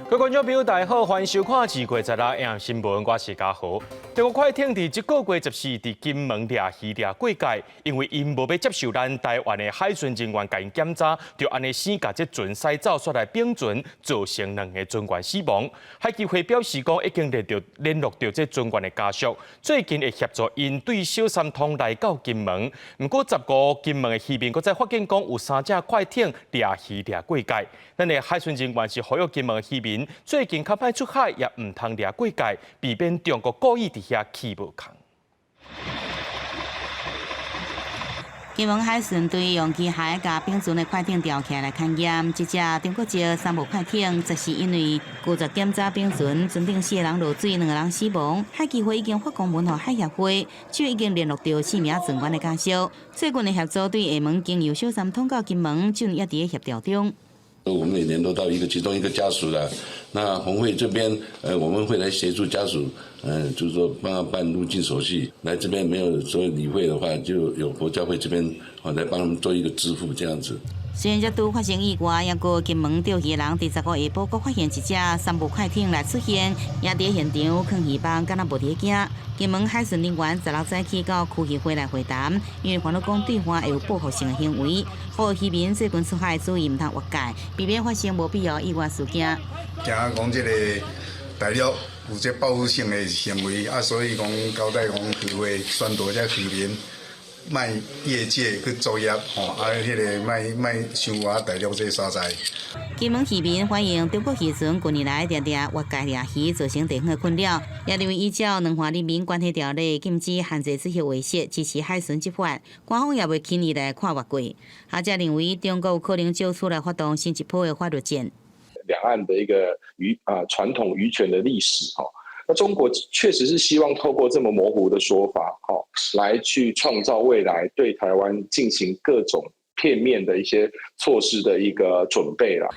各位观众朋友，大家好，欢迎收看2月16日新闻，我是嘉豪。中国快艇伫这个月14伫金门掠鱼掠过界，因为因无要接受咱台湾的海巡人员甲因检查，就安尼先甲这船驶走出来并船，造成2个船员死亡。海基会表示讲，已经联络到这船员的家属，最近会协助因对小三通来到金门。不过15金门的渔民，搁再发现讲有3只快艇掠鱼掠过界。咱的海巡人员是呼吁金门的渔民。最近较歹出海，也唔通掠过界，避免中国故意伫遐起无空。金门海巡队用机械甲并船的快艇吊起来勘验，这只中国籍3部快艇，则是因为拒绝检查并船，船顶4个人落水，2个人死亡。海基会已经发公文予海协会，就已经联络到4名船员的家属。最近的协助队下门经由小三通到金门，正也伫协调中。我们也联络到其中一个家属了。那红会这边，我们会来协助家属，就是说帮他办入境手续。来这边没有所谓理会的话，就有国教会这边来帮他们做一个支付这样子。虽然这拄发生意外，也过金门钓鱼的人伫15下晡，阁发现一只3部快艇来出现，也伫现场囥鱼帮，敢若无伫惊。金门海巡人员16早起到区议会来会谈，因为烦恼讲对方会有报复性的行为，呼吁渔民最近出海注意唔通越界，避免发生无必要意外事件。惊讲这个大陆有这报复性的行为，所以讲交代讲渔会宣导这渔民。卖业界去作业，迄个卖伤害大陆这所在。金门渔民反映中国渔船近年来常常越界掠鱼，造成地方的困扰。也认为依照两岸人民关系条例，禁止限制这些威胁，支持海巡执法。官方也未轻易来跨越过。学者认为，中国有可能就此来发动新一波的法律战。两岸的一个传统渔权的历史那中国确实是希望透过这么模糊的说法，来去创造未来对台湾进行各种片面的一些措施的一个准备啦。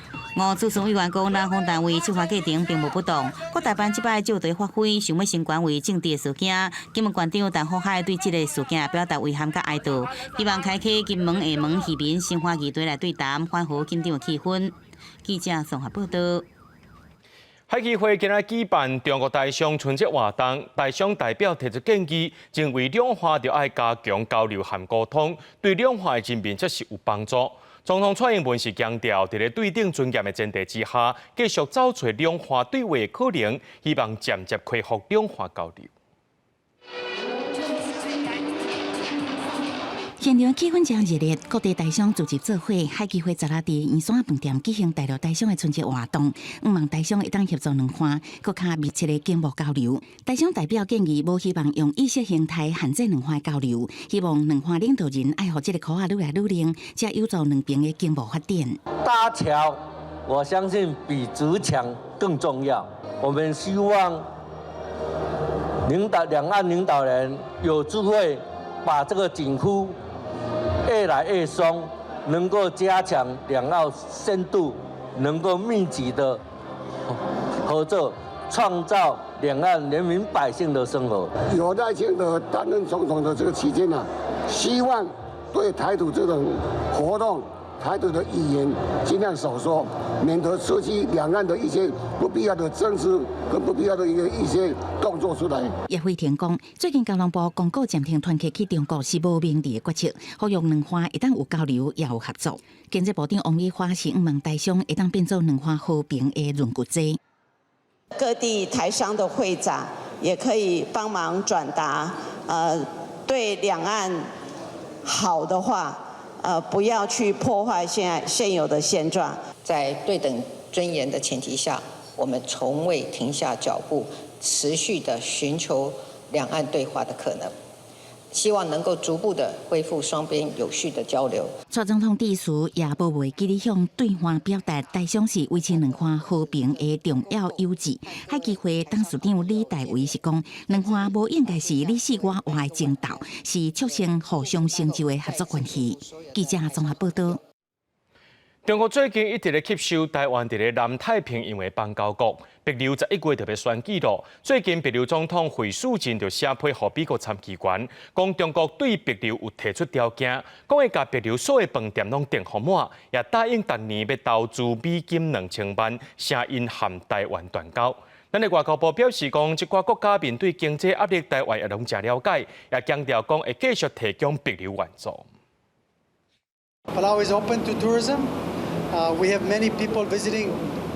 主审委员讲，南方单位执法过程并无不当，国台办这摆就地发挥，想要升官为政治事件。金门县长陈福海对这个事件表达遗憾甲哀悼，希望开启金门下门渔民新华议队来对谈，缓和紧张的气氛。记者综合报道。海基会今日举办中国大商春节活动，大商代表提出建议，认为两岸要爱加强交流和沟通，对两岸的人民则是有帮助。总统蔡英文是强调，在对等尊严的前提之下，继续找出两岸对话的可能，希望渐渐恢复两岸交流。现场气氛真热烈，各地大商组织做伙，海基会16伫圆山饭店举行大陆大商的春节活动，希望大商会当协助两岸更加密切的经贸交流。大商代表建议，无希望用意识形态限制两岸交流，希望两岸领导人爱互这个口啊愈来愈灵，才有助两边的经贸发展。搭桥，我相信比筑墙更重要。我们希望两岸领导人有智慧，把这个紧箍越来越松，能够加强两岸深度，能够密集的合作，创造两岸人民百姓的生活。有赖清德担任总统的这个期间希望对台独这种活动、台独的语言尽量少说，免得涉及两岸的一些不必要的争执跟不必要的一些动作出来。叶惠田讲，最近交通部公告暂停团客去中国是无明智的决策，呼吁两岸一旦有交流也有合作。经济部长王美花是希望大商会当变做两岸和平的润骨剂。各地台商的会长也可以帮忙转达，对两岸好的话。不要去破坏现有的现状。在对等尊严的前提下，我们从未停下脚步，持续的寻求两岸对话的可能，希望能够逐步的恢复双边有序的交流。蔡总统致辞也无忘记向对方表达大商是维持两岸和平的重要优质。海基会董事长李大为是讲，两岸无应该是你死我活的争斗，是促成互相成就的合作关系。记者综合报道。中国最近一直咧吸收台湾伫咧南太平洋的邦交国，帛琉11月特别选举咯。最近帛琉总统惠恕真就写批予美国参议员，讲中国对帛琉有提出条件，讲会甲帛琉所有饭店拢订好满，也答应逐年要投资美金2000万，声音含台湾断交。咱的外交部表示讲，即寡国家面对经济压力，台湾也拢正了解，也强调讲会继续提供帛琉援助。Palau is open to tourism. We have many people visiting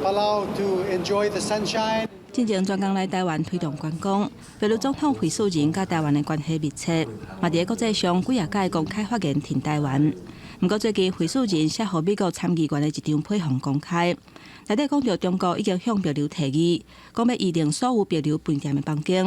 Palau to enjoy the sunshine. 进前专工来台湾推动观光，帛琉总统惠恕真甲台湾的关系密切，嘛伫国际上几啊届公开发言挺台湾。不过最近惠恕真写予美国参议员的一张批函公开，内底讲到中国已经向帛琉提议，讲要移定所有帛琉饭店的房间，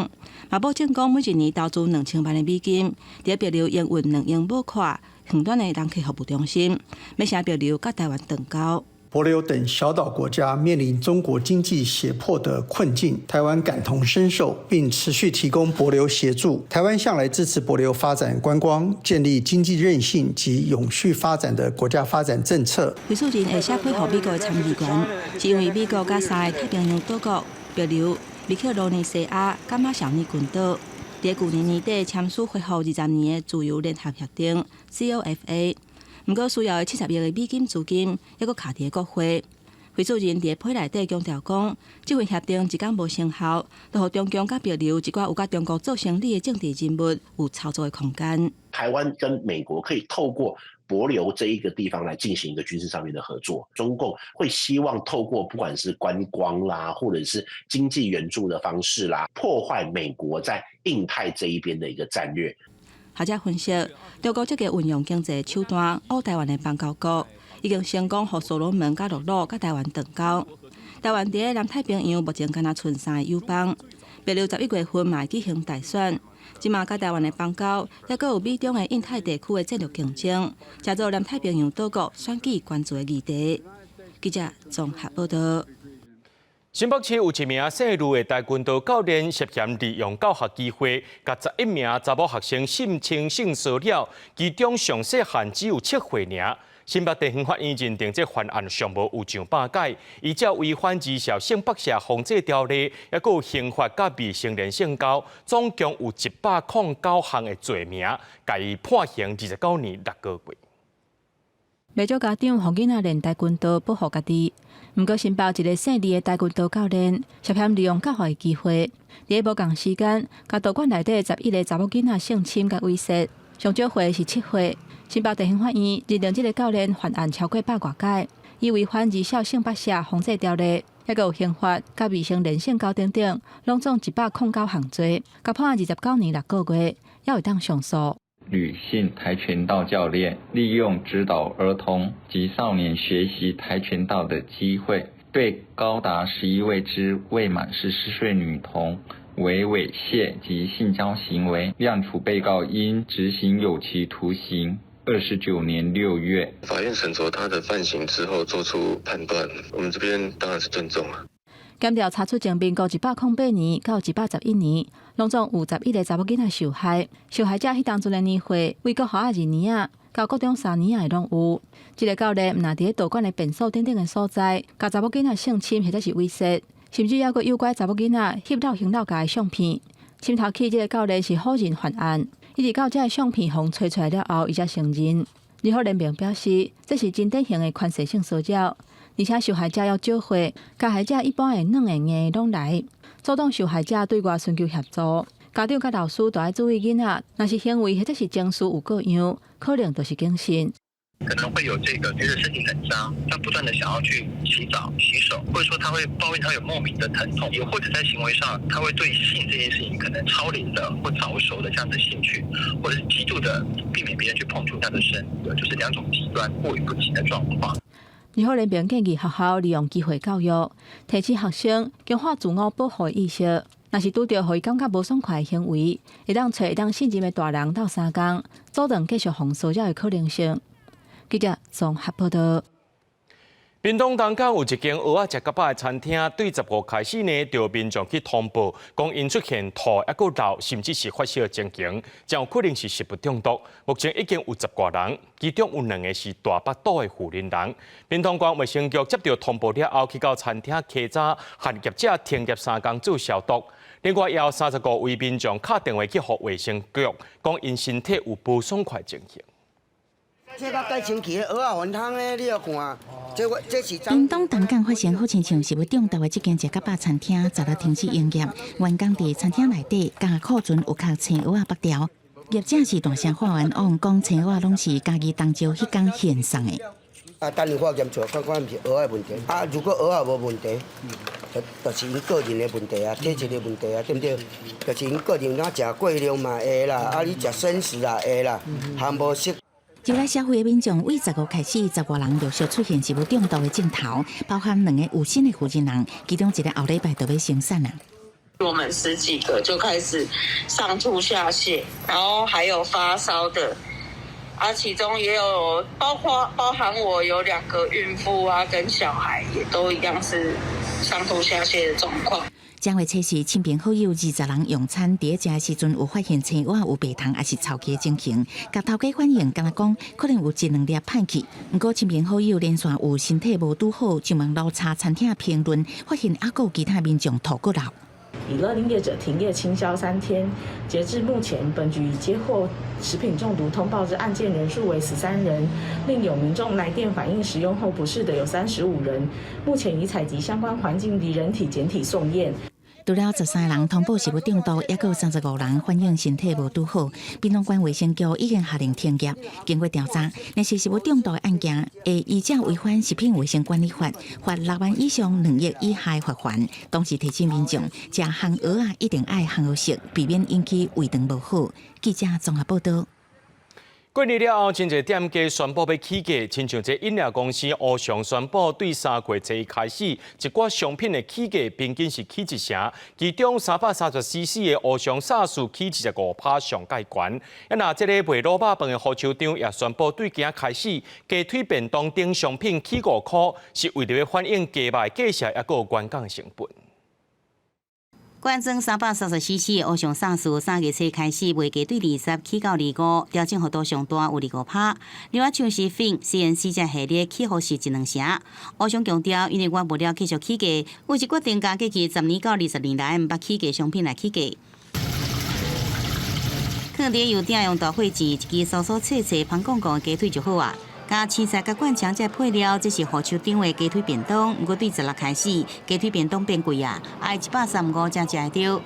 嘛保证讲每一年投资2000万的美金，伫帛琉营运2英亩块远端的人客服务中心，要使帛琉甲台湾断交。帛琉等小岛国家面临中国经济胁迫的困境，台湾感同身受，并持续提供帛琉协助。台湾向来支持帛琉发展观光，建立经济韧性及永续发展的国家发展政策。惠恕真会写批予美国的参议员，是因为美国甲3个太平洋岛国帛琉、密克罗尼西亚、加马小尼群岛，伫去年年底签署恢复20年的自由联合协定 （COFA）。不过需要的70亿的美金资金，还阁卡伫国会。惠恕真伫批内底强调讲，这份协定一旦无成效，就互中共甲帛琉一寡有甲中国做生意的政治人物有操作的空间。台湾跟美国可以透过帛琉这一个地方来进行一个军事上面的合作，中共会希望透过不管是观光啦，或者是经济援助的方式啦，破坏美国在印太这一边的一个战略。学者分析，中国积极运用经济手段僫台湾的邦交国，已经成功互所罗门甲陆路甲台湾断交。台湾伫南太平洋目前敢若剩3个友邦，帛琉11月份嘛举行大选，即马甲台湾的邦交，也阁有美中的印太地区的战略竞争，加做南太平洋岛国选举关注的议题。记者综合报道。新北市有一名姓卢的跆拳道教练涉嫌利用教学机会，甲11名查某学生性侵性骚扰，其中上细汉只有7岁尔。新北地方法院认定这犯案尚无有上百改，依照违反儿少性剥削防治条例，还有刑法甲未成年性交，总共有109项的罪名，甲伊判刑29年6个月。袂少家长互囡仔练跆拳道保护家己，毋过新北一个姓李的跆拳道教练涉嫌利用教学的机会，伫无共时间，甲道馆内底11个查某囡仔性侵甲威胁，上少岁是7岁。新北地方法院认定这个教练犯案超过100多改，以违反儿少性剥削防治条例，还有刑法甲未成年性交等等，拢总109项罪，甲判29年6个月，还会当上诉。女性跆拳道教练利用指导儿童及少年学习跆拳道的机会，对高达11位之未满14岁女童为猥亵及性交行为，量处被告应执行有期徒刑29年6月。法院审酌他的犯行之后做出判断，我们这边当然是尊重了。检调查出前民国108年到111年，拢总有11个查某囡仔受害，受害者迄当阵的年岁为国小2年仔到高中3年仔的拢有。这个教练毋但伫道馆的便所等等的所在，甲查某囡仔性侵或者是威胁，甚至还佫诱拐查某囡仔翕到行道家的相片。深头起，这个教练是否认犯案，一直到这个相片互吹出来了后，伊才承认。日后联名表示，这是真典型的权势性骚扰。而且受害者要少岁，加害者一般会软的硬的拢来，主动受害者对外寻求协助。家长甲老师都要注意囡仔，若是行为或者是情绪有各样，可能就是警讯。可能会有这个觉得身体很脏，他不断的想要去洗澡、洗手，或者说他会抱怨他有莫名的疼痛，也或者在行为上他会对性这件事情可能超龄的或早熟的这样的兴趣，或者是极度的避免别人去碰触他的身体，就是2种极端过于不及的状况。日后联名建议学校利用机会教育，提醒学生强化自我保护的意识。若是拄到互伊感觉无爽快的行为，会当找会当信任的大人斗相共，阻断继续防骚扰的可能性。记者综合报道。屏东东港有一间蚵仔食甲饱的餐厅，对15号开始呢，就有民众去通报，讲因出现吐、还有流，甚至是发烧的情形，将有可能是食物中毒。目前已经有10多人，其中有2个是大腹肚的妇人人。屏东县卫生局接到通报了后，去到餐厅稽查，和业者停业3天做消毒。另外，也有35位民众打电话去给卫生局，讲因身体有不爽快情形。这个该清气的蚵仔丸汤的，你要看，这是。屏东东港发生好亲像食物中毒的这间食甲饱餐厅，10日停止营业。员工伫餐厅内底加库存有靠青蚵仔北条，业者是大声发文讲，讲青蚵仔拢是家己当朝迄天现送的。等于我检查，看看毋是蚵仔问题。如果蚵仔无问题，就是因个人的问题啊，体质的问题啊，对不对？就是因个人哪食过量嘛会啦，你食生食啊会啦，含无适。就来社会的民众，为15号开始，10多人陆续出现食物中毒的镜头，包含2个有薪的负责人，其中1个后礼拜就要生产了。我们10几个就开始上吐下泻，然后还有发烧的，其中也有包含我有2个孕妇啊，跟小孩也都一样是上吐下泻的状况。将会测试亲朋好友20人用餐，伫食的时阵有发现青蚵仔有白糖，还是臭气的情形。甲头家反映，敢若讲可能有1-2粒歹去。不过亲朋好友连续有身体无拄好，上网路查餐厅的评论，发现还有其他民众吐过流。以勒令业者停业清消3天，截至目前，本局已接获食品中毒通报之案件人数为13人，另有民众来电反映使用后不适的有35人，目前已采集相关环境及人体检体送验。除了13人通报食物中毒，也有35人反映身体无拄好。屏东县卫生局已经下令停业。经过调查，若是食物中毒的案件，会依照违反食品卫生管理法，罚6万以上2亿以下罚款。同时提醒民众，食烘蚵仔一定爱烘好食，避免引起胃肠无好。记者综合报道。过年了后，真侪店家宣布要起价，亲像这饮料公司乌翔宣布，对3月1日开始，一寡商品的起价平均是起1成，其中330cc 的乌翔沙士起15%上介悬。那这个卖卤肉饭的火车厂也宣布，对今开始鸡腿便当等商品起5块，是为了要反映鸡肉价钱也有原港成本。罐装330cc 的乌翔沙士3月1日开始卖价对20起到25，调整幅度上大有25%。另外像是 FIN、CNC 这系列起幅是1-2成。乌翔强调，因为原物料继续起价，为是决定加计10年到20年来毋捌起价商品来起价。放伫油鼎用大火煎，一支酥酥脆脆、香滚滚的鸡腿就好啊。加青菜、甲灌肠这配料，这是火车厂的鸡腿便当。不过对10日开始，鸡腿便当变贵啊，要135才吃得到。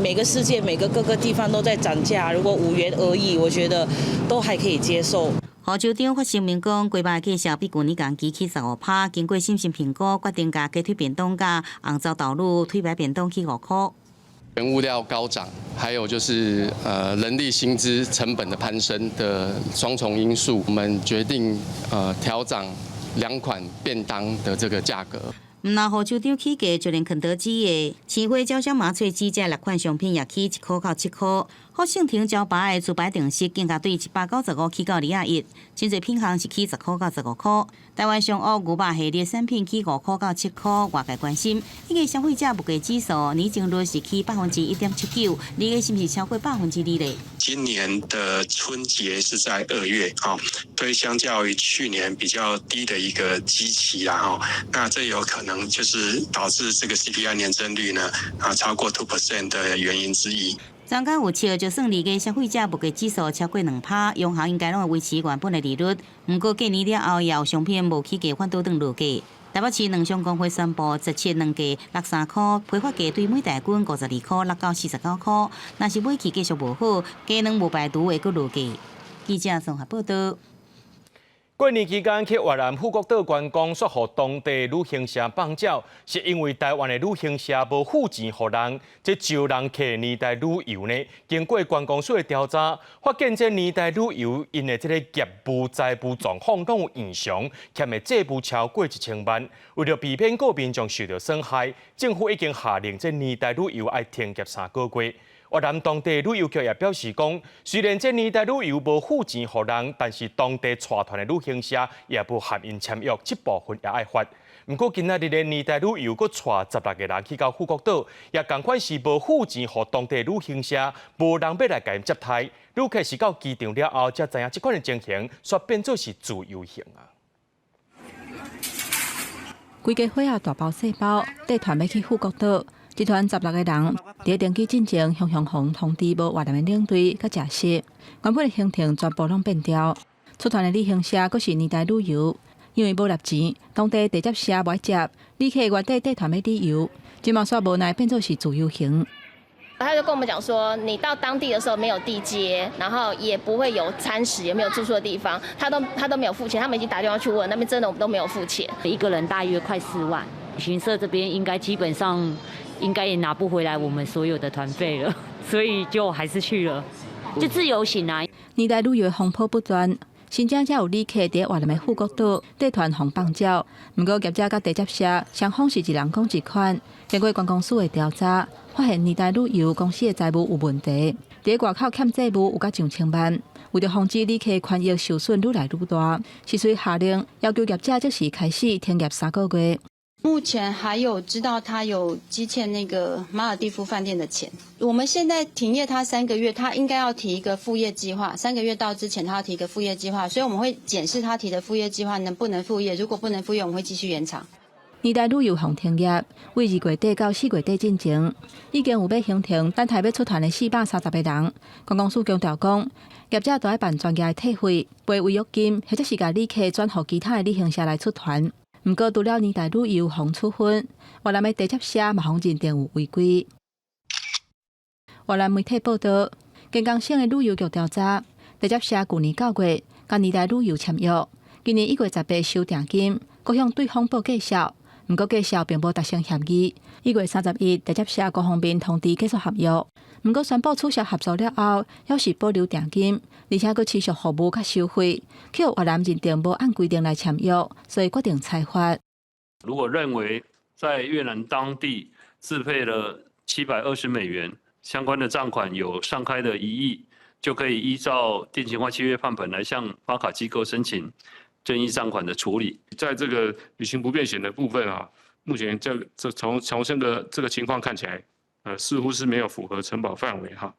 每个世界、各个地方都在涨价，如果5元而已，我觉得都还可以接受。火车厂发声明讲，鸡肉价钱比去年同期起15%，经过审慎评估，决定加鸡腿便当加红糟豆乳腿排便当起5块。原物料高涨，还有就是人力薪资成本的攀升的双重因素，我们决定调涨2款便当的这个价格。唔那火车厂起价，就连肯德基的青花椒香麻脆鸡这6款商品也起1块到7块。福盛庭招牌的猪排定食更加对195起到201，真侪品项是起10块到15块。台湾上澳牛肉系列产品起5块到7块，外界关心，迄个消费者物价指数年增率是起1.79%，你个是不是超过2%咧？今年的春节是在2月，所以相较于去年比较低的一个基期啦，那这有可能就是导致这个 CPI 年增率呢超过 2% 的原因之一。专家有笑，就算你个消费者物价指数超过2%，央行应该拢会维持原本的利率。不过过年了后，也有商品无起价，反倒转落价。台北市两商工会宣布，17两价63块，批发价对每大斤52块，落到49块。若是买气继续无好，鸡卵无排除会阁落价。记者综合报道。过年期间去越南富国岛观光，说互当地旅行社放鸟，是因为台湾的旅行社无付钱互人，这招人客年代旅游呢？经过观光署的调查，发现这年代旅游因的这个业务财务状况拢有异常，欠的债务超过1000万。为了避免个民众受到损害，政府已经下令这年代旅游要停业3个月。越南当地旅游局也表示讲，虽然这年代旅游无付钱予人，但是当地带团的旅行社也无合因签约，这部分也爱发。不过今仔日的年代旅游，佫带16个人去到富国岛，也同款是无付钱予当地旅行社，无人要来甲因接待。旅客是到机场了后，才知影这款的情形，煞变做是自由行啊。规家伙仔大包小包，带团要去富国岛。集团16个人，伫登机进前向防通知无越南的领队甲食食，原本的行程全部拢变掉。出团的旅行社佫是年代旅游，因为无纳钱，当地地接社无接，旅客原地带团要旅游，今嘛煞无奈变做是自由行。他就跟我们讲说，你到当地的时候没有地接，然后也不会有餐食，也没有住宿的地方，他都没有付钱，他们已经打电话去问，那边真的都没有付钱。一个人大约快4万，旅行社这边应该基本上应该也拿不回来我们所有的团费了，所以就还是去了，就自由行啊。年代旅游的风波不断。新疆才有旅客伫越南的富国岛带团红放鸟，不过业者甲地接社双方是一人讲一款。经过观光署的调查，发现年代旅游公司的财务有问题，伫外口欠债务有甲上千万。为着防止旅客权益受损愈来愈大，是随下令要求业者即时开始停业3个月。目前还有知道他有积欠那个马尔地夫饭店的钱，我们现在停业他3个月，他应该要提一个复业计划，3个月到之前他要提一个复业计划，所以我们会检视他提的复业计划能不能复业，如果不能复业，我们会继续延长。年代旅游行停业，为2月底到4月底进前，已经有要行程等待要出团的430个人。观光署强调讲，业者都要办专业的退费、赔违约金，或者是甲旅客转予其他的旅行社来出团。不过，除了年代旅游防处分，越南的地接社嘛，方认定有违规。越南媒体报道，金刚省的旅游局调查，地接社去年9月甲年代旅游签约，今年1月18收定金，各向对方报介绍，不过介绍并无达成协议。1月31，地接社各方面通知结束合约，不过宣布取消合作了后，要是保留定金。而且佫持续服务甲收费，却越南认定无按规定来签约，所以决定裁罚。如果认为在越南当地自费了720美元，相关的账款有上开的疑义，就可以依照定型化契约范本来向发卡机构申请争议账款的处理。在这个旅行不便险的部分啊，目前从这个情况看起来，似乎是没有符合承保范围哈。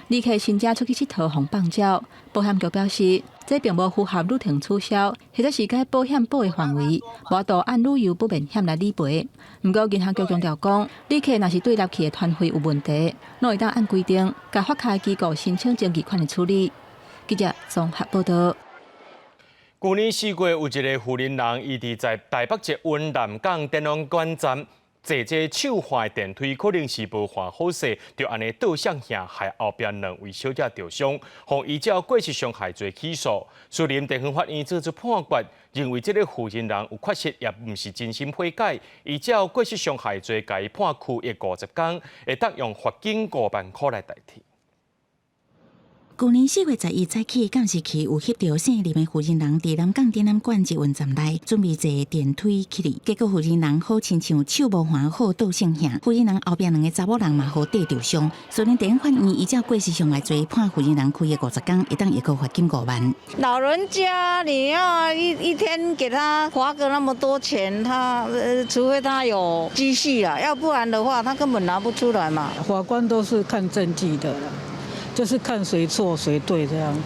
旅客申请出去佚佗红放鸟，保险局表示，这并无符合旅程取消，或者是该保险保的范围，无度按旅游不便险来理赔。不过，银行局强调讲，旅客若是对纳去的团费有问题，拢会当按规定，甲发卡机构申请争议款的处理。记者综合报道。去年4月，有一个富人人，伊伫在台北捷运南港电脑馆站。坐手换电梯可能是无换好势，就安尼倒向下，害后边2位小姐受伤，互依照过失伤害罪起诉。士林地方法院作出判决，认为这个负责人有确实，也毋是真心悔改，依照过失伤害罪，甲伊判拘役50天，会当用罚金5万块来代替。去年4月11早起，监视器有翕到姓林的负责人伫南港展览馆捷运站内准备坐电梯去哩，结果负责人好亲像手无换好倒向下，负责人后边2个查某人嘛好跌受伤。虽然地方法院依照过失伤害罪判负责人拘役50天，会当一个罚金5万。老人家你要一天给他花个那么多钱，他除非他有积蓄啦，要不然的话他根本拿不出来嘛。法官都是看证据的啦。就是看谁错谁对这样子，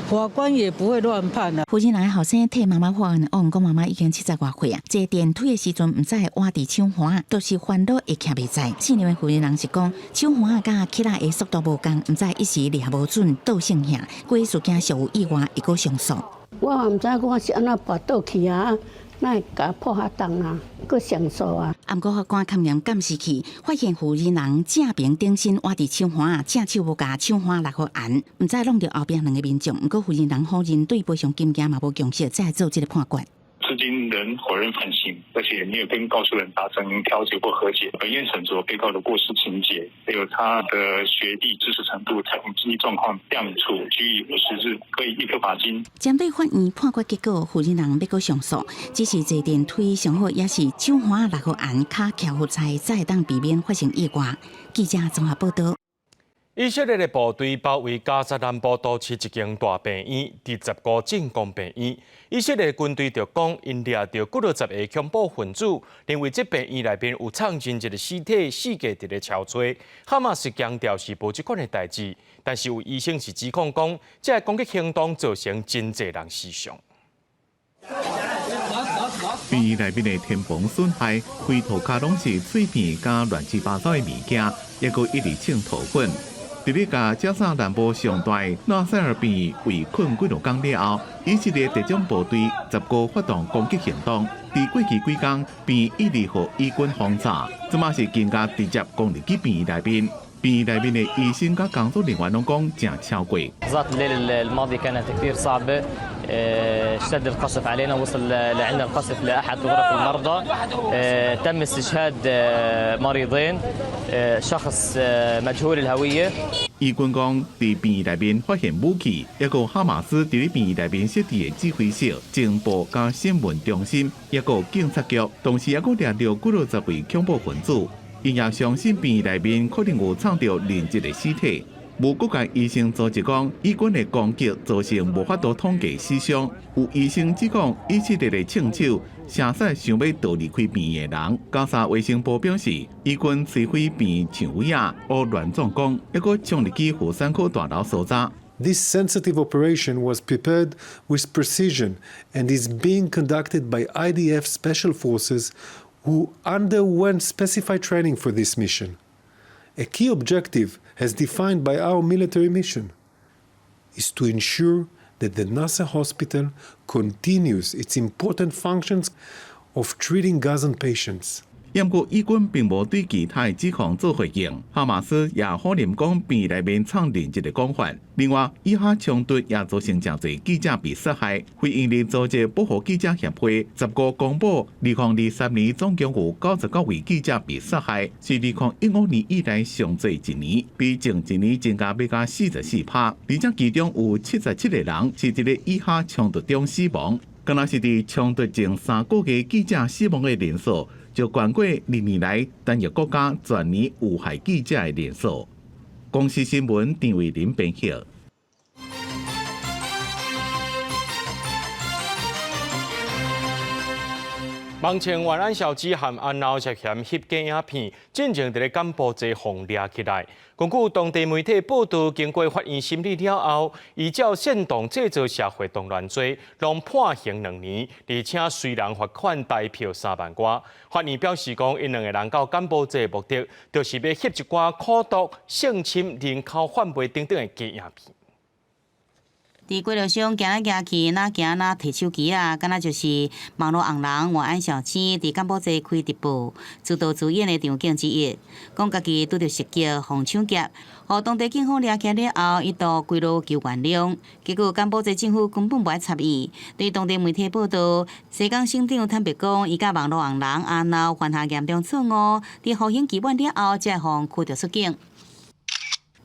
法官也不会乱判的。负责人的后生替妈妈报案，讲妈妈已经70多岁啊，坐电梯的时阵唔知换伫手环，都是烦恼会徛袂在。姓林的负责人是讲，手环甲起来的速度无共，唔知一时抓无准倒向下，过事件尚有意外，会阁上诉。我也唔知我是安怎跋倒去啊。那甲破下洞啊，搁上诉啊！不过法官勘验监视器，发现负责人正面顶身挖伫手环啊，正手无甲手环落去按，唔知弄到后边2个民众。不过负责人否认对赔偿金额嘛无强势，才做这个判决。至今仍否认犯行，而且没有跟告诉人达成调解或和解。本院审酌被告的过失情节，还有他的学历、知识程度、财务经济状况，量处拘役50日，可以立刻罚金。针对法院判决结果，负责人要阁上诉，只是坐电梯上好也是手环落去按，脚翘好踩，才会当避免发生意外。记者综合报道。以色列的部队包围加沙南部都市一间大病院，第15进攻病院。以色列军队就讲，因掠到90个恐怖分子，认为这病院内面有藏真一个尸体，世界伫咧敲找。哈马斯强调是无即款的代志，但是有医生是指控讲，这个攻击行动造成真侪人死伤。病院内面的天棚损害，规涂骹拢是碎片加乱七八糟的物件，还佫一直清土粉。伫咧甲加沙南部上大纳赛尔病院围困几落天了后，以色列特种部队15发动攻击行动。伫过去几天，病院一直互以军轰炸，即嘛是更加直接攻入去病院内面。病院内面的医生甲工作人员拢讲正超过。لحظات الليل الماضي كانت كثير صعبة اشتد القصف علينا وصل لعندنا القصف لأحد غرف المرضى تم استشهاد مريضين شخص مجهول الهوية 医军讲，伫病院内面发现武器，还有哈马斯伫咧病院内面设置的指挥室、情报加新闻中心，还有警察局，同时还佫掠到90位恐怖分子。因也相信病院内面可能有藏着另一个尸体。无国界医生组织讲，以军的攻击造成无法度统计死伤。有医生指讲，以色列的枪手射杀想要逃离开病院的人。加沙卫生部表示，以军摧毁病院墙围啊、乌乱撞工，还佫冲入去妇产科大楼搜查。This sensitive operation was prepared with precision and is being conducted by IDF special forces who underwent specified training for this mission. A key objective, as defined by our military mission, is to ensure that the Nasser Hospital continues its important functions of treating Gazan patients. 不过，以军并无对其他的指控做回应。哈马斯也否认讲病院内面藏另一个讲法。另外，以哈冲突也造成真侪记者被杀害。非营利组织保护记者协会15公布，2023年总共有99位记者被杀害，是2015年以来上最一年，比前一年增加要加44%。而且其中有77个人是伫咧以哈冲突中死亡。敢若是伫冲突前3个月记者死亡的人数。就冠过历年来单一国家全年有害记者的人数。公司新闻张伟林编写。目前，原安小子和安闹涉嫌翕假影片，进前伫咧柬埔寨轰掠起来。根据当地媒体报道，经过法院审理了后，依照煽动制造社会动乱罪，拢判刑2年，而且虽然罚款大票3万元。法院表示讲，因两个人到柬埔寨的目的，就是要翕一寡苦毒、性侵、人口贩卖等等的假影片。伫街路上行来行去，哪行哪摕手机啊，敢若就是网络红人换安小青伫柬埔寨开直播，自导自演的场景之一。讲家己拄着袭击、防抢劫，互当地警方抓起了后，一度归路求原谅。结果柬埔寨政府根本无爱插伊。对当地媒体报道，西港省长坦白讲，伊甲网络红人阿闹犯下严重错误，伫服刑期满了后，才互驱逐出境。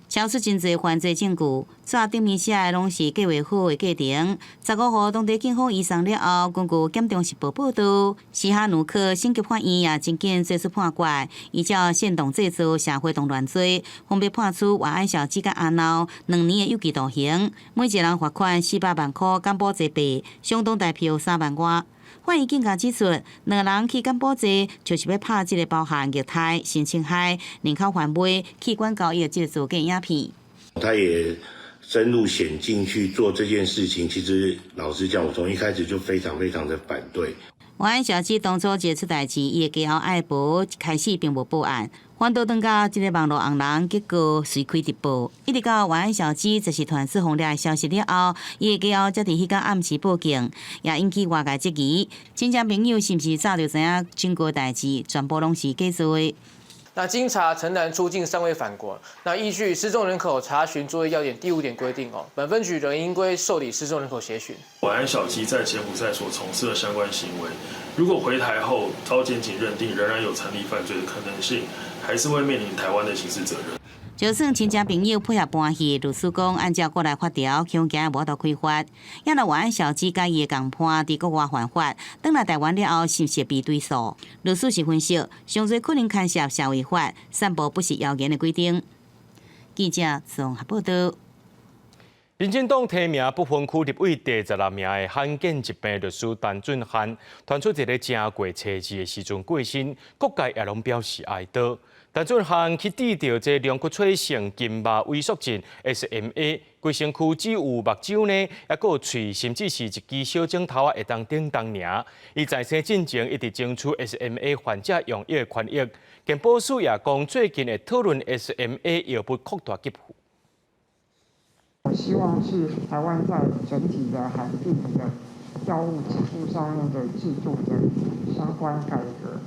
超出真侪犯罪证据，纸顶面写的拢是计划好的过程。15号当地警方移送了后，根据检中时报报道，西哈努克省级法院也真紧做出判决，依照煽动制造社会动乱罪，分别判处瓦安小子甲阿闹2年的有期徒刑，每一人罚款400万块柬埔寨币，相当大票3万元。法院更加指出，两人去柬埔寨就是要拍这个包含虐待、性侵害、人口贩卖、器官交易的这个造假影片。他也深入险境去做这件事情，其实老实讲，我从一开始就非常的反对。瓦安小子当初接出代志，伊的家后爱婆开始并无报案，反倒转到这个网络红人，结果随开直播，一直到瓦安小子就是团尸轰掠的消息了后，伊的家后才伫迄天暗时报警，也引起外界质疑，亲戚朋友是毋是早就知影经过代志，全部拢是假做的。那经查陈男出境尚未返国，那依据失踪人口查询作业要点第5点规定本分局仍应归受理失踪人口协寻。瓦安小鸡在柬埔寨所从事的相关行为，如果回台后遭检警认定仍然有成立犯罪的可能性，还是会面临台湾的刑事责任。就算亲戚朋友配合搬去，律师讲按照国内法条，恐惊无法度开发。也若瓦安小子甲伊的共判伫国外犯法，转来台湾了后，是毋是被追诉？律师是分析，上最可能牵涉社会法，散布不实谣言的规定。记者综合报道。民进党提名不分区立委第16名的罕见疾病律师陈俊翰，传出一个正过初二的时阵过身，各界也拢表示哀悼。陈俊翰去治疗这两骨髓性静脉萎缩症 SMA， 规身躯只有目睭呢，也有喙，甚至是一支小指头会当叮当尔。伊在生进前一直争取 SMA 患者用药的权益。健保署也讲，最近会讨论 SMA 药物扩大给付。我希望是台湾在整体的罕病的药物给付上面的制度的相关改革，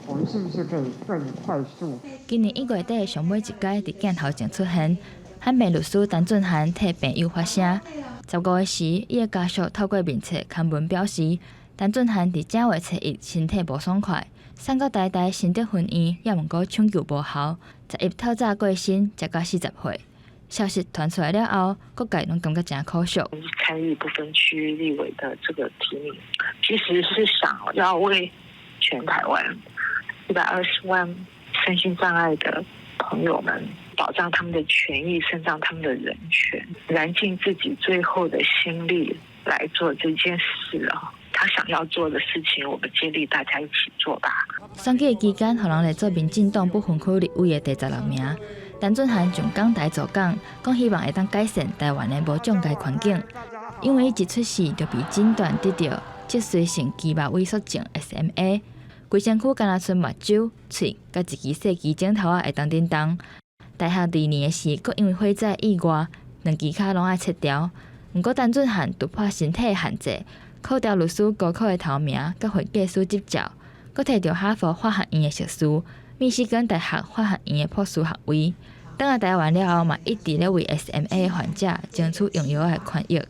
我们是不是可以更快速？今年1月底上尾一届伫镜头前出现，罕病律师陈俊翰替病友发声。15月时，伊的家属透过面册刊文表示，陈俊翰伫正月初1身体无爽快，送到台大新德分院，也问过抢救无效，11透早过身，才到40岁。消息传出来了后，各界拢感觉真可惜。参与不分区立委的这个提名，其实是想要为全台湾120万身心障碍的朋友们保障他们的权益，伸张他们的人权，燃尽自己最后的心力来做这件事啊。他想要做的事情，我们接力大家一起做吧。选举期间，互人来做民进党不分区立委的第16名。陈俊翰上港台做讲希望会当改善台湾的无障碍环境，因为伊一出世就被诊断得到脊髓性静脉萎缩症 SMA， 规身躯敢若剩目睭、喙，甲一支细支指头会当叮当。大学第2年时，佫因为火灾意外，2支脚拢爱切掉。毋过陈俊翰突破身体限制，考调律师高考的头名，甲会计师执照，佫摕到哈佛法学院的硕士。密西根大学法学院的博士学位，等下台湾了后，嘛一直咧为 SMA 患者争取用药的权益。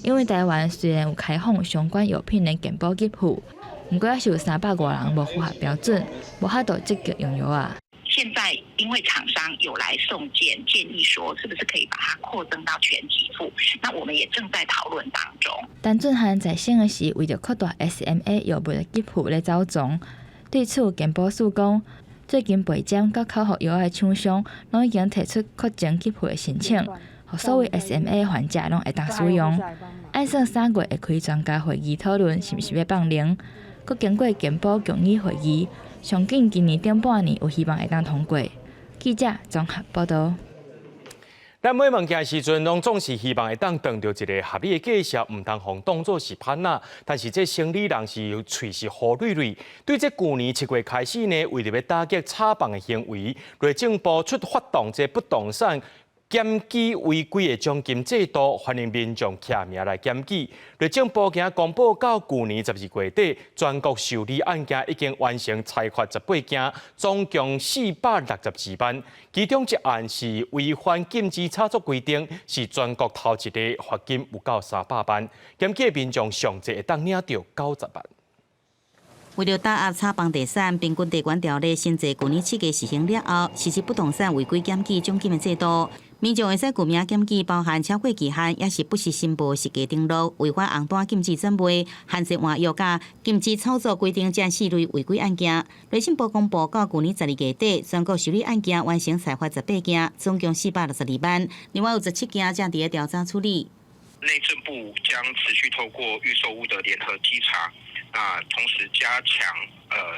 因为台湾虽然有开放相关药品的健保给付，不过也是有300多人无符合标准，无法度积极用药啊。现在因为厂商有来送件，建议说是不是可以把它扩增到全给付？那我们也正在讨论当中。陈俊翰在生的时为着扩大 SMA 药物的给付咧走踪，对此健保署讲。最近培检甲口服药的厂商，拢已经提出扩增给付的申请，予所有 SMA 患者拢会当使用。按算3月会开专家会议讨论是毋是要放零，佮经过健保共议会议，上紧今年顶半年有希望会当通过。记者综合报道。咱买物件时阵，拢总是希望会当当到一个合理的价钱，唔通互当作是攀仔。但是这生理人是喙是好蕊蕊，对这去年7月开始呢，为了要打击炒房的行为，内政部出发动这不动产检举违规的奖金制度，欢迎民众徛名来检举。内政部今公布到去年12月底，全国受理案件已经完成裁决18件，总共462万。其中一案是违反禁止炒作规定，是全国头一个罚金有到300万。检举民众上侪会当领到90万。为了打压炒房地产，平均地权条例新制去年7月实行了后，实施不动产违规检举奖金的制度。民众会使具名检举，包含超过期限，也是不实申报实价登录、违反红单禁止转卖、限制换药价、禁止操作规定这4类违规案件。内政部公布到去年12月底，全国受理案件完成裁罚18件，总共462万。另外有17件正伫调查处理。内政部将持续透过预售屋的联合稽查，那同时加强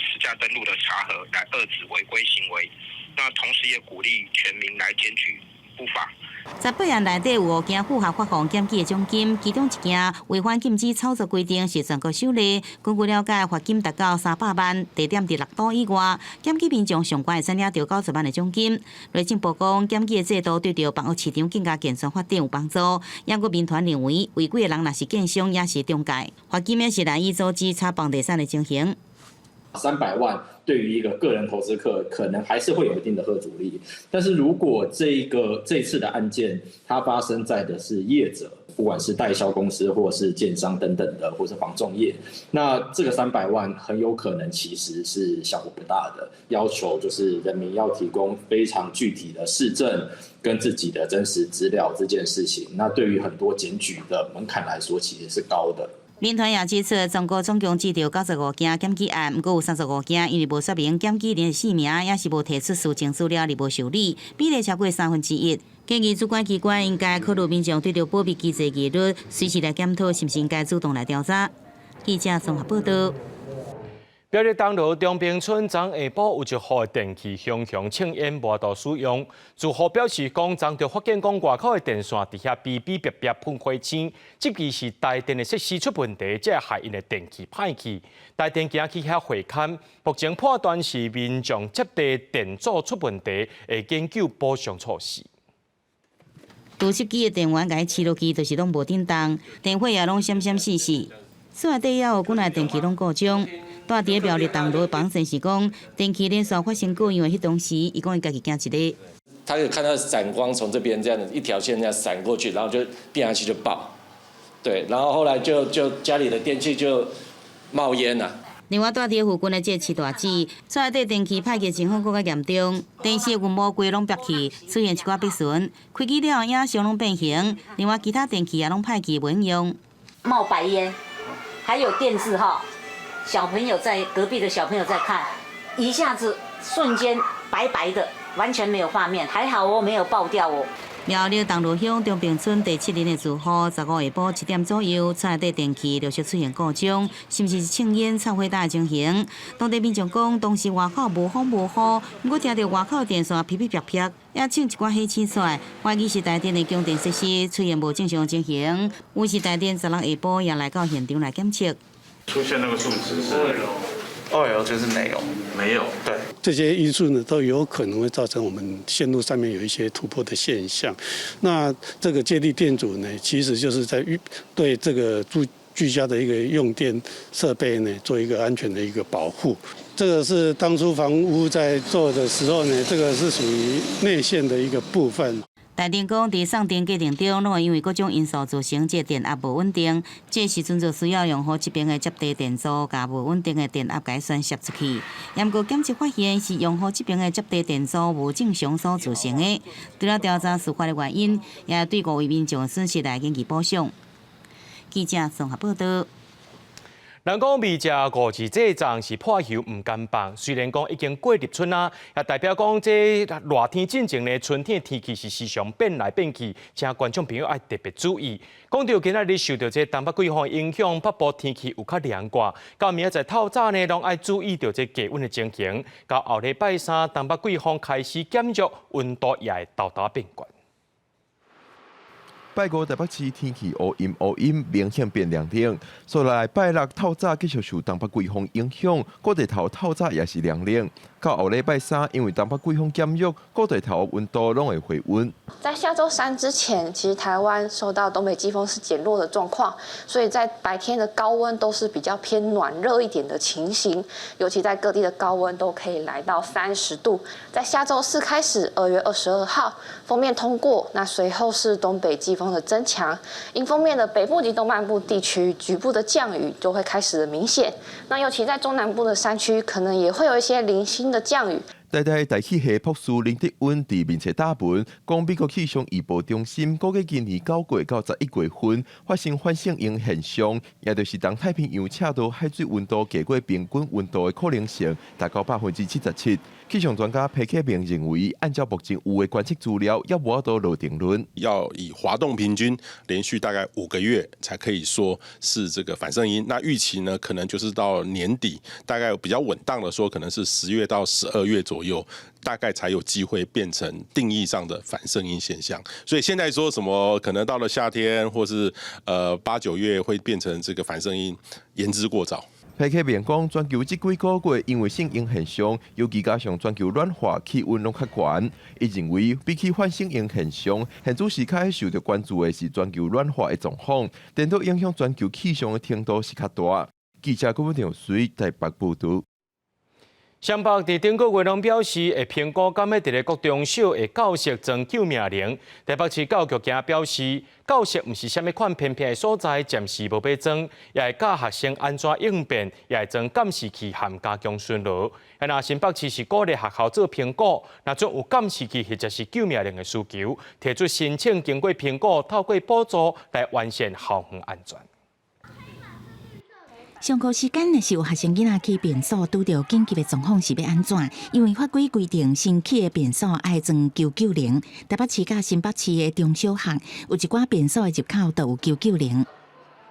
实价登录的查核，来遏止违规行为。那同时也鼓励全民来检举不法。18案内底有5件符合发放检举的奖金，其中1件违反禁止操作规定是全国首例。根据了解，罚金达到300万，地点伫6都以外，检举民众上悬会使领到90万的奖金。内政部讲，检举的制度对着房屋市场更加健全发展有帮助。也国民团认为，违规的人若是建商，也是中介，罚金也是难以阻止炒房地产的情形。300万对于一个个人投资客，可能还是会有一定的吓阻力。但是如果这次的案件，它发生在的是业者，不管是代销公司或是建商等等的，或是房仲业，那这个300万很有可能其实是效果不大的。要求就是人民要提供非常具体的事证跟自己的真实资料这件事情，那对于很多检举的门槛来说，其实是高的。民团也指出，中国总共接到95件检举案，不过有35件因为无说明检举人姓名，也是无提出事情资料而无受理，比例超过1/3。建议主管机关应该考虑民众对着保密机制疑虑，随时来检讨是毋是应该主动来调查。记者综合报道。表日东路中平村昨下晡有一户电器熊熊呛烟无度使用，住户表示讲，昨就发现讲外口的电线伫遐哔哔哔哔喷火星，即期是台电的设施出问题，才会害因的电器歹去。台电今去遐会勘，目前判断是民众接地电阻出问题，会研究补偿措施。除湿机的电源甲伊饲落去，就是拢无振动，电火也拢闪闪死死。厝内底也有几台电器拢故障。住伫苗栗东路的房先是讲，电器连续发生过样的迄当时，伊讲伊家己惊一个。他有看到闪光从这边这样子一条线这样闪过去，然后就电下去就爆，对，然后后来就家里的电器就冒烟了。另外，住伫附近的这市大姊，厝内底电器歹去情况更加严重，电视的云幕柜拢瘪去，出现一寡壁损，开机了影像拢变形。另外，其他电器也拢歹去无用。冒白烟，还有电视哈。小朋友在隔壁的小朋友在看，一下子瞬间白白的，完全没有画面，还好哦，没有爆掉哦。苗栗东路乡中平村第7年的住户，15下晡1点左右，厝内底电器陆续出现故障，甚至是呛烟、臭火大的情形。当地民众讲，当时外口无风无雨，不过听到外口电线噼噼啪啪，也唱一寡火青出来，怀疑是台电的供电设施出现无正常情形。于是台电16下晡也来到现场来检测。出现那个数值是2L，就是没有，对。这些因素呢，都有可能会造成我们线路上面有一些突破的现象。那这个接地电阻呢，其实就是在对这个居家的一个用电设备呢，做一个安全的一个保护。这个是当初房屋在做的时候呢，这个是属于内线的一个部分。台电讲，伫送电过程中，拢会因为各种因素造成这电压无稳定，这时阵就需要用户这边的接地电阻，甲无稳定的电压改宣泄出去。也毋过检测发现是用户这边的接地电阻无正常所造成的。除了调查事发的原因，也对5位民众损失来研究补偿。记者综合报道。人讲未食5字这粽是破喉唔甘放，虽然讲已经过入春啊，也代表讲这热天进前呢，春天的天气是时常变来变去，请观众朋友要特别注意。讲到今仔日受到这东北季风影响，北部天气有较凉快，到明仔载透早呢，拢要注意到这低温的情形。到后礼拜3，东北季风开始减弱，温度也会豆豆变悬。拜五台北市天气乌阴，明显变凉冷。所来拜六透早继续受东北季风影响，各地头透早也是凉冷。到后礼拜3，因为东北季风减弱，各地头温度拢会回温。在下周3之前，其实台湾受到东北季风是减弱的状况，所以在白天的高温都是比较偏暖热一点的情形，尤其在各地的高温都可以来到30度。在下周4开始，2月22号锋面通过，那随后是东北季风的增强，迎风面的北部及东半部地区局部的降雨就会开始的明显。那尤其在中南部的山区，可能也会有一些零星的降雨。大气下朴树林德温伫面册打文，讲美国气象预报中心估计今年9月到11月份发生反盛型现象，也就是当太平洋赤道海水温度低过平均温度的可能性达到77%。气象专家裴克明认为，按照目前有的观测资料，也无法度落定论。要以滑动平均连续大概5个月才可以说是这个反盛音。那预期呢，可能就是到年底，大概比较稳当的说，可能是10月到12月左右，大概才有机会变成定义上的反盛音现象。所以现在说什么可能到了夏天或是8、9月会变成这个反盛音，言之过早。裴克明讲，全球这几个月因为盛音现象，尤其加上全球暖化，气温拢较悬。伊认为，比起反盛音现象，现主时刻受到关注的是全球暖化的状况，电到影响全球气象的程度是较大。记者郭文良随台北报道。双北伫顶个月拢表示会评估敢要伫咧国中小的教室装救命铃。台北市教育局表示，教室毋是虾米款偏僻的所在，暂时无要装，也会教学生安怎应变，也会装监视器和加强巡逻。那新北市是鼓励学校做评估，若准有监视器或者是救命铃的需求，提出申请，经过评估，透过补助来完善校园安全。上课时间若是有学生囡仔去便所拄到紧急的状况是要安怎？因为法规规定，新起的便所爱装990。台北市甲新北市的中小学有一寡便所的入口都有990。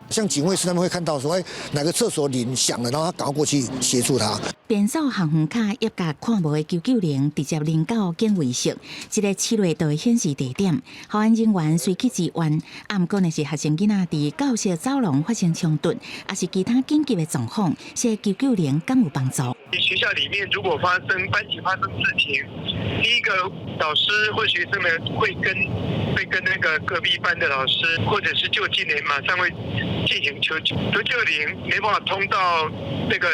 像警卫室他们会看到说，哪个厕所铃响了，然后他赶快过去协助他。便所行园卡业界看无的990，直接领到警卫室，一个7月就会显示地点。校安人员随去支援。毋过，若是学生囡仔伫教室走廊发生冲突，也是其他紧急的状况，这990敢有帮助？学校里面如果班级发生事情，第一个老师或学生们会跟那个隔壁班的老师或者是就近的马上会进行求救铃没办法通到那个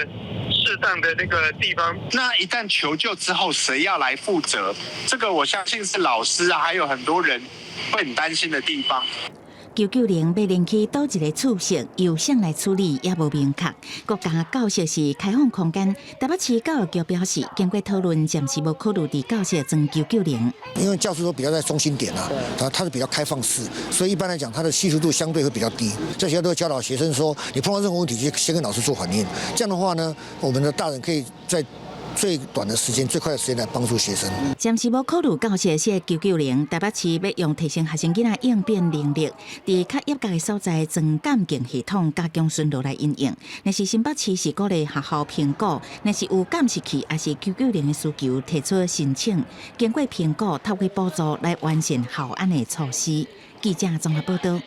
适当的那个地方。那一旦求救之后，谁要来负责？这个我相信是老师还有很多人会很担心的地方。990要连去倒一个处室，由谁来处理也无明确。国家教室是开放空间，台北市教育局表示，经过讨论，暂时无考虑伫教室装990。因为教室都比较在中心点啊，它是比较开放式，所以一般来讲，它的系数度相对会比较低。在学校都会教导学生说，你碰到任何问题就先跟老师做反应。这样的话呢，我们的大人可以在最短的时间、最快的时间来帮助学生。暂时无考虑教室设990，台北市要用提升学生囡仔应变能力，伫较业界的所在装监禁系统，加强巡逻来应用。若是新北市是鼓励学校评估，若是有监视器也是990的需求，提出申请，经过评估，透过补助来完善校安的措施。记者综合报道。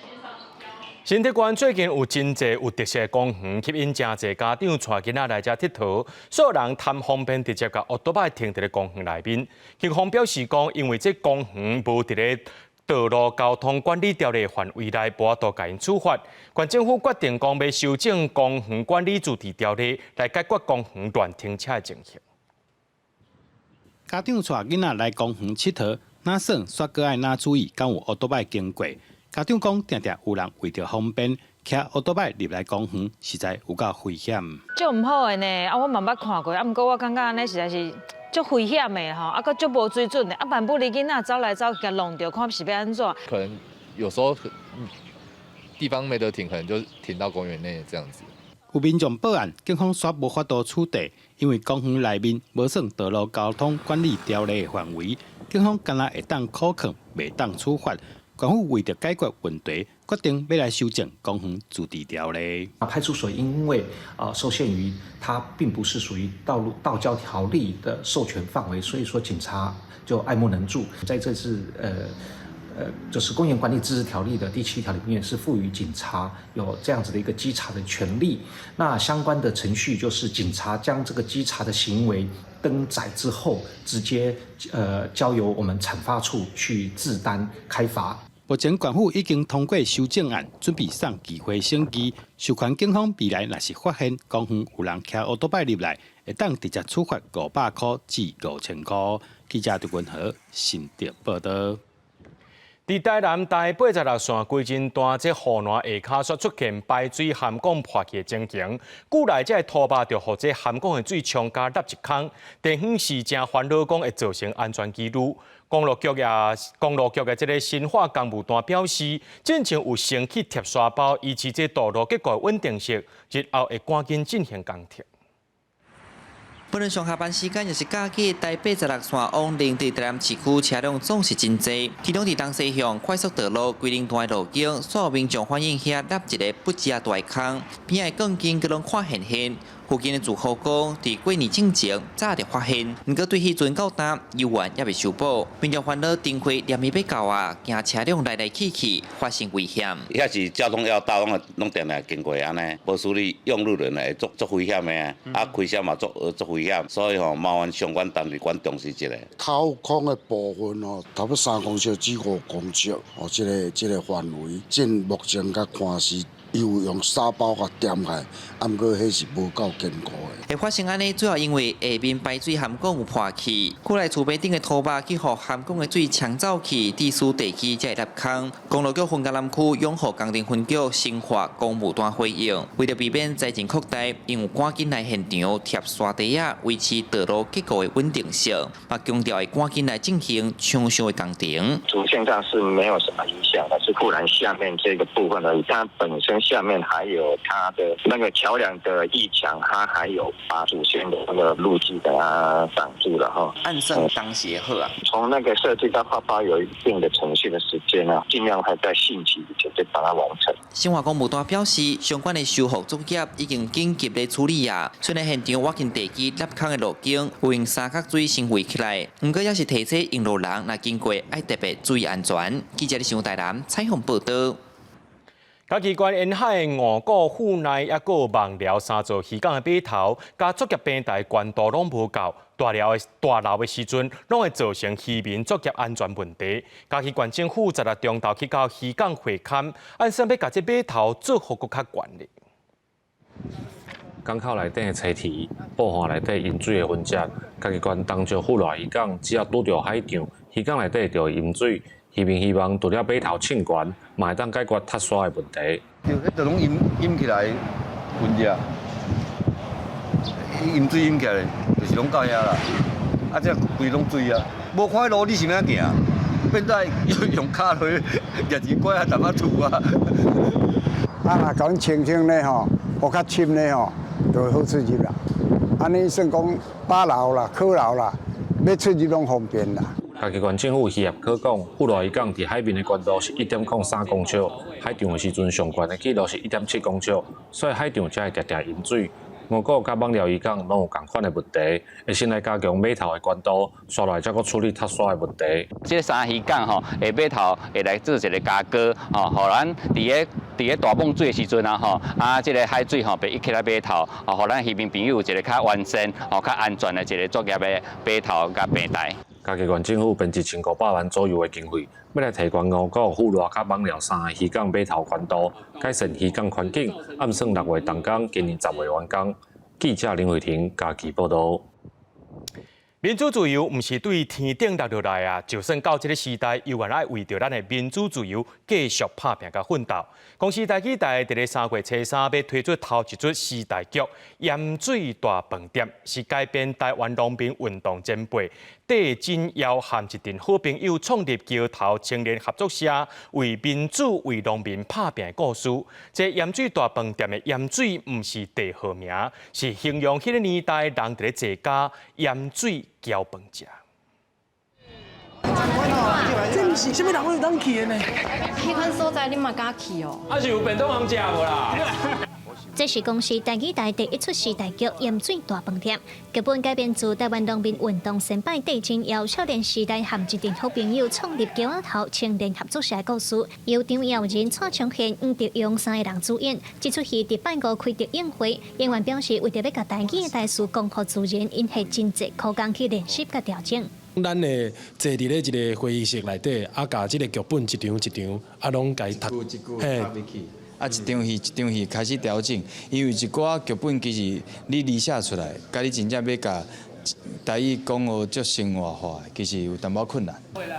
新竹县最近有真侪有特色的公园，吸引真侪家长带囡仔来遮佚佗。所有人贪方便，直接把奥多拜停伫咧公园内面。警方表示讲，因为这公园无伫咧道路交通管理条例范围内，无法度甲因处罚。县政府决定讲要修正公园管理自治条例，来解决公园乱停车的情形。家长带囡仔来公园佚佗，哪算煞个爱哪注意，敢有奥多拜经过？家长讲，常常有人为着方便，骑奥多拜入来公园，实在有够危险。足唔好的呢，我嘛捌看过，不过我感觉安尼实在是足危险的吼，个足无水准的，万不离囡仔走来走去，弄着，看是要安怎？可能有时候地方没得停，可能就停到公园内这样子。有民众报案，警方煞无法度处理，因为公园内面无算道路交通管理条例的范围，警方干那会当可控，袂当处罚。县府为了解决问题，决定要来修正公园自治条例。派出所因为受限于它并不是属于道交条例的授权范围，所以说警察就爱莫能助。在这次就是公园管理自治条例的第7条里面是赋予警察有这样子的一个稽查的权利。那相关的程序就是警察将这个稽查的行为登载之后，直接交由我们产发处去自担开罚。目前县府已经通过修正案，准备送机会审议。授权警方未来若是发现公园有人骑奥多拜入来，会当直接处罚500块至5000块。记者杜文和新竹报道。伫台南台86线规阵段，这河南下骹出现排水涵管破去的情形。久来，这拖把就互这涵管的水冲加入一坑，电风市正烦恼讲会造成安全疑虑。公路局的这个新化工务段表示，进前有先去贴沙包，以持这道路结构稳定性，日后会赶紧进行工程。本日上下班时间就是假期，台86线往林地台南市区车辆总是真多，其中伫东西向快速道路规定段的路径，所有民众反映遐凹一个不遮大坑，边仔更近佮拢看现现。附近的住户讲，伫过年之前早就发现，不过对迄阵到达游玩也未修补，民众烦恼灯火连夜要到啊，惊车辆来来去去发生危险。遐是交通要道，拢定定经过安尼，无处理用路人会足危险的啊，开车嘛足危险，所以麻烦相关单位管重视一下。掏空的部分差不多3公尺至5公尺这个范围，目前甲看是。又用沙包甲垫开，不过迄是无够坚固的。会发生安尼，主要因为下面排水涵管有破去，过来厝边顶的拖把去互涵管的水抢走去，地输地基才会入坑。公路局分嘉南区永和工程分局新化公务段回应，为了避免灾情扩大，因为赶紧来现场贴沙地啊，维持道路结构的稳定性，嘛强调会赶紧来进行抢修的工程。主线上是没有什么影响的，是护栏下面这个部分而已，它本身跟下面还有它的那个桥梁的翼墙，它还有把主线的那个路基给它挡住了哈。按算当协和啊，从那个设计到发包有一定的程序的时间啊，尽量还在汛期前就把它完成。新华公务单表示，相关的修复作业已经紧急的处理啊。虽然现场挖进地基凹坑的路径，有用三角锥先围起来，不过也是提醒用路人若经过爱特别注意安全。记者上台南采访报道。甲机关沿海五股府内也有望寮三座渔港的码头，甲作业平台关度拢无够，大流的时阵，拢会造成渔民作业安全问题。嘉义县政府16中昼去到渔港会勘，按算要甲这码头做好搁较悬哩。港口内底的车体、布岸内底饮水的分解，嘉义县东石府内渔港只要拄着海场，渔港内底就会饮水。渔民希望除了码头称悬，嘛会当解决塌沙的问题。就拢淹起来分解，淹水淹起来，就是拢到遐啦。啊，这规拢水啊，无看路你是哪行？变在用脚去夹钱拐啊，淡仔土啊。啊，若讲清清咧吼，我较深咧吼，就会好出入啦。安尼算讲把楼啦、靠楼啦，要出入拢方便啦。嘉义县政府渔业科讲，府内渔港伫海面的高度是1.03公尺，海场的时阵上悬的记录是1.7公尺，所以海场才会常常淹水。五股甲网寮渔港拢有同款的问题，会先来加强码头的悬度，刷来再搁处理塌沙的问题。这三个渔港吼，下码头会来做一个加高，吼，互咱伫个大泵水的时阵啊，吼，这个海水吼被溢起来码头，互咱渔民朋友有一个较完善、吼较安全的一个作业的码头甲平台。嘉义县政府编1500万左右的经费，要来提高五股府内甲网寮3个渔港码头宽度，改善渔港环境。暗算6月动工，今年10月完工。记者林慧婷嘉义报道。民主自由毋是对天顶落落来啊！就算到这个时代，依然爱为着咱的民主自由继续打拼甲奋斗。公司台记台伫咧3月初3要推出头一出时代剧《盐水大饭店》，是改编台湾农民运动前辈戴锦尧和一群好朋友创立桥头青年合作社，为民主、为农民打拼的故事。这盐水大饭店的盐水毋是地号名，是形容迄个年代人伫咧坐家盐水交饭食。这毋是啥物人会当去的呢？迄款所在你嘛敢去哦？啊是有便当通食无啦？这是公司台语台第一出时代剧《盐水大饭店》，剧本改编自台湾农民运动先辈戴锦尧少年时代和一群好朋友创立桥头青年合作社的故事，由张耀仁、蔡昌宪、黄德勇3个人主演。这出戏伫拜五开着映会，演员表示为着要甲台语的台词讲互自然，因下真济苦工去练习甲调整。咱会坐伫咧一个会议室内底，甲即个剧本一场一场，拢家读。嘿。一场戏开始调整，因为一寡剧本其实你理写出来，甲你真正要甲台语讲学足生活化，其实有淡薄困难。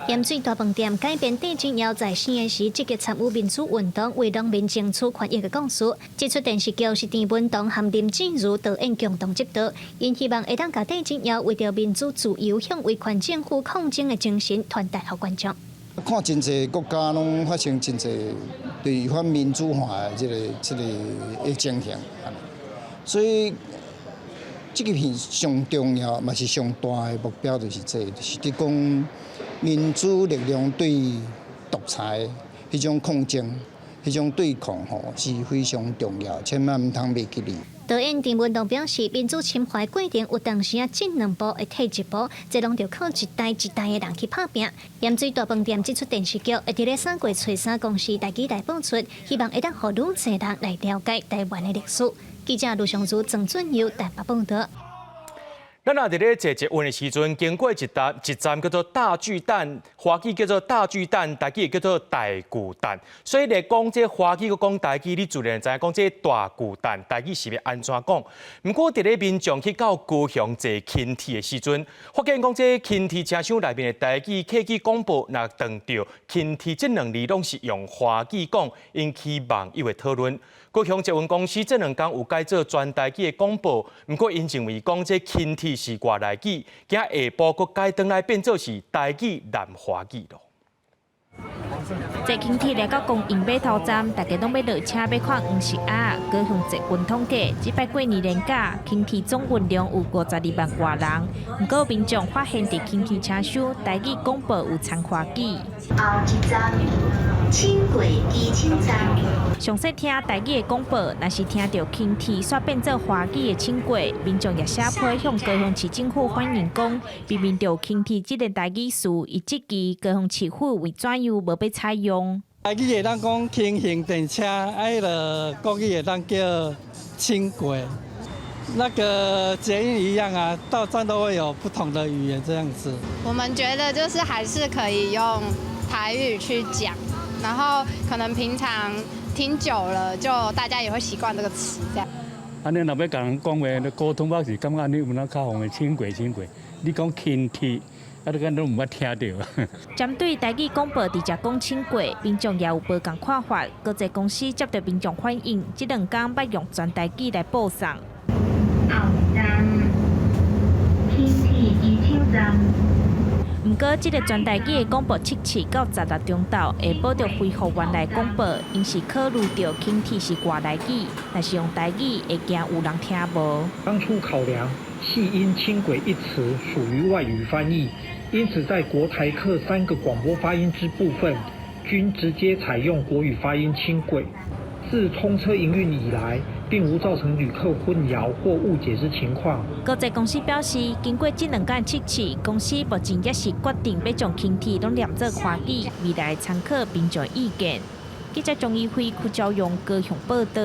盐水大饭店改编戴锦尧在生的时积极参与民主运动，为农民争取权益的故事。这出电视剧是田文堂和林静茹导演共同执导，因希望会当甲戴锦尧为着民主自由、向维权政府抗争的精神传达给观众。看真济国家拢发生真济对反民主化的这个情形，所以这个片上重要，嘛是上大的目标，就是就是伫讲民主力量对独裁迄种抗争、迄种对抗吼是非常重要，千万唔通袂记哩。导演田文堂表示，民主侵华过程有当时进2步会退1步，这拢要靠一代一代的人去打拼。盐水大饭店这出电视剧会伫咧3月初3公司台记台播出，希望会当互愈侪人来了解台湾的历史。记者卢尚如、郑俊佑台北报道。咱若伫咧坐捷运的时阵，经过一站叫做大巨蛋，华语叫做大巨蛋，台语叫做大巨蛋。所以咧讲这华语佮讲台语，你自然知影讲这大巨蛋台语是要安怎讲。毋过伫咧民众去到高雄坐轻铁的时阵，发现讲这轻铁车厢内面的台语客机广播，若当着轻铁这2字拢是用华语讲，引起网友的讨论。高雄捷运公司这2天有改做全台语的广播，毋过因认为讲这轻铁是外来语，今下晡佫改转来变做是台语南华语咯。坐轻铁来到公营码头站，大家拢要落车要看黄石鸭。高雄捷运统计，这摆过年连假，轻铁总运量有52万多人。不过民众发现伫轻铁车厢台语广播有掺华语。后一站，轻轨基清站。详细听台语的广播，若是听到轻铁煞变做华语的轻轨，民众也写批向高雄市政府反映讲，明明着轻铁这个台语词，伊即期高雄市府为怎样无要采用？台语会当讲轻型电车，迄个国语会当叫轻轨。那个捷运一样啊，到站都会有不同的语言这样子。我们觉得就是还是可以用台语去讲，然后可能平常听久了，就大家也会习惯这个词这样。安尼若要甲人讲话，你沟通我是感觉安尼有哪较好的轻轨，你讲轻铁。啊！你敢都唔捌听到。针对台语广播直接讲轻轨，民众也有不同看法。各个公司接到民众反映，这2天要用全台语来播送。后站，轻铁基清站。不过，这个全台语的广播测试到16中昼下晡就恢复原来广播，因是考虑到轻铁是外来语，但是用台语会惊有人听无。当初考量，系因轻轨一词属于外语翻译。因此，在国台客3个广播发音之部分，均直接采用国语发音轻轨。自通车营运以来，并无造成旅客混淆或误解之情况。国际公司表示，经过这2天测试，公司目前也是决定要将轻铁拢念做华语，未来参考民众意见。记者钟义辉、邱昭勇高雄报道。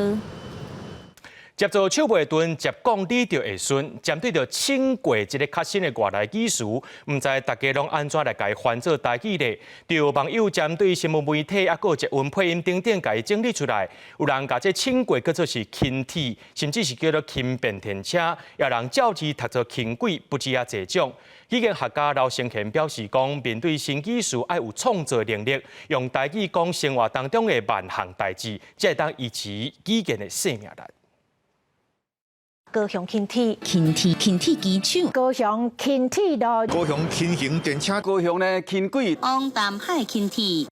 接做手袂顿，接讲理就会顺。针对着轻轨这个较新的外来技术，唔知大家拢安怎来改翻做台语呢？就网友针对新闻媒体啊，个捷运配音等等，改整理出来。有人甲这轻轨叫做是轻铁，甚至是叫做轻便电车，也人照字读作轻轨，不止啊这种。语言学家刘成贤表示讲，面对新技术，爱有创造能力，用台语讲生活当中的万项代志，才会当维持语言的生命力。高雄轻铁机场，高雄轻铁路，高雄轻型电车，高雄的轻轨，往淡海轻铁，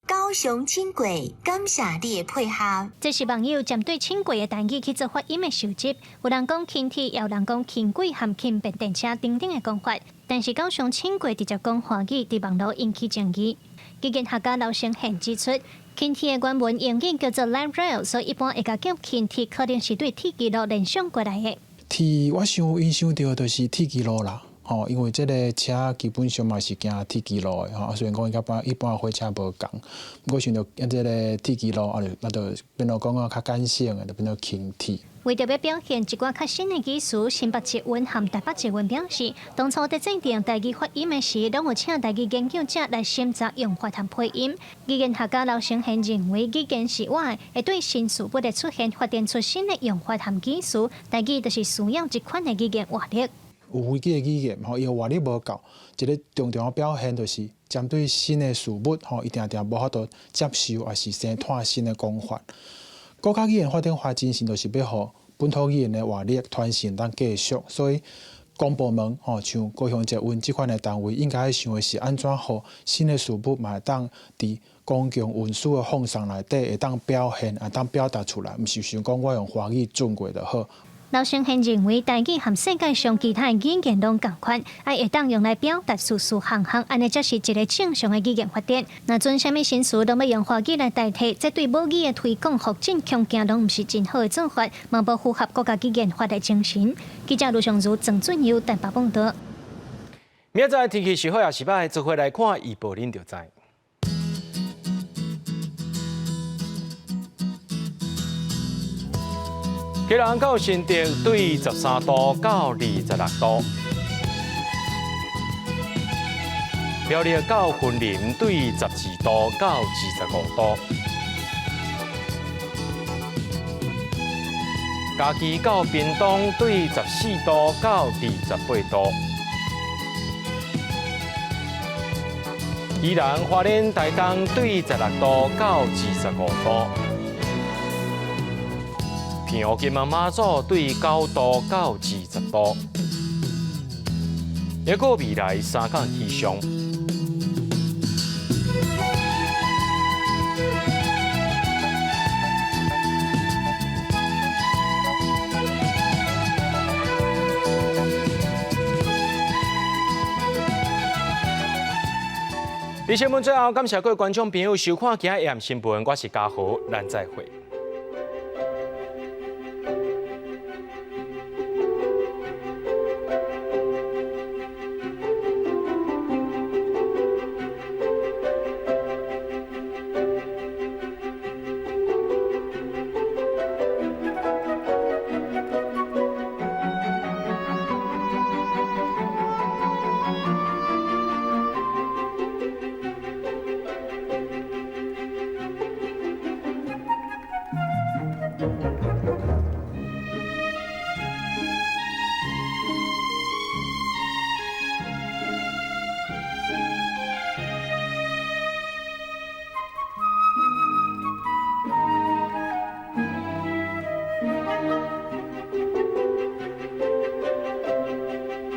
高雄轻轨，感谢你的配合。这是网友针对轻轨的台语去做发音的收集，有人讲轻铁，也有人讲轻轨和轻便电车等等的讲法，但是高雄轻轨直接讲华语，在网络引起争议。语言学家刘成贤指出，轻铁的原文英语叫做 light rail， 所以一般会甲叫轻铁，可能是对铁轨路联想过来的。铁，我印象到就是铁轨路啦，因为这个车基本上嘛是行铁轨路的，虽然讲一般火车无共，不过想到这个铁轨路，那就变到讲较简性的，就变到轻铁。为着要表现一寡较新的技术，新北捷运和台北捷运表示，当初在制定台语发音的时，拢有请台语研究者来审查用法和配音。语言学家刘成贤认为，语言是活的，会对新事物的出现发展出新的用法和技术。台语就是需要一款的语言活力。有几个语言，伊个活力无够，一个重要表现就是针对新的事物，一定无法度接受，还是生产新的讲法。国家语言发展发展性，就是要互本土语言的活力传承当继续，所以公部门像高雄捷运这款的单位，应该想的是安怎互新的事物嘛当伫公共运输的方向内底会当表现，会当表达出来，毋是想讲我用华语转过就好。刘成贤认为，台语和世界上其他的语言拢同款，会当用来表达事事行行，安尼才是一个正常的语言发展。若阵什么新词都要用华语来代替，这对母语的推广、发展、强行拢毋是真好的做法，嘛无符合国家语言法的精神。记者卢尚如、郑俊佑台北报道。明仔天气是好也是歹，做回来看预报，恁就知。基隆到新竹对13度到26度，苗栗到云林对12度到25度，嘉义到屏东对14度到28度，宜兰花莲台东对16度到25度。平湖金门马祖对9度到20度，一个未来3天气象。新闻最后，感谢各位观众朋友收看今日AM新闻，我是嘉豪，咱再会。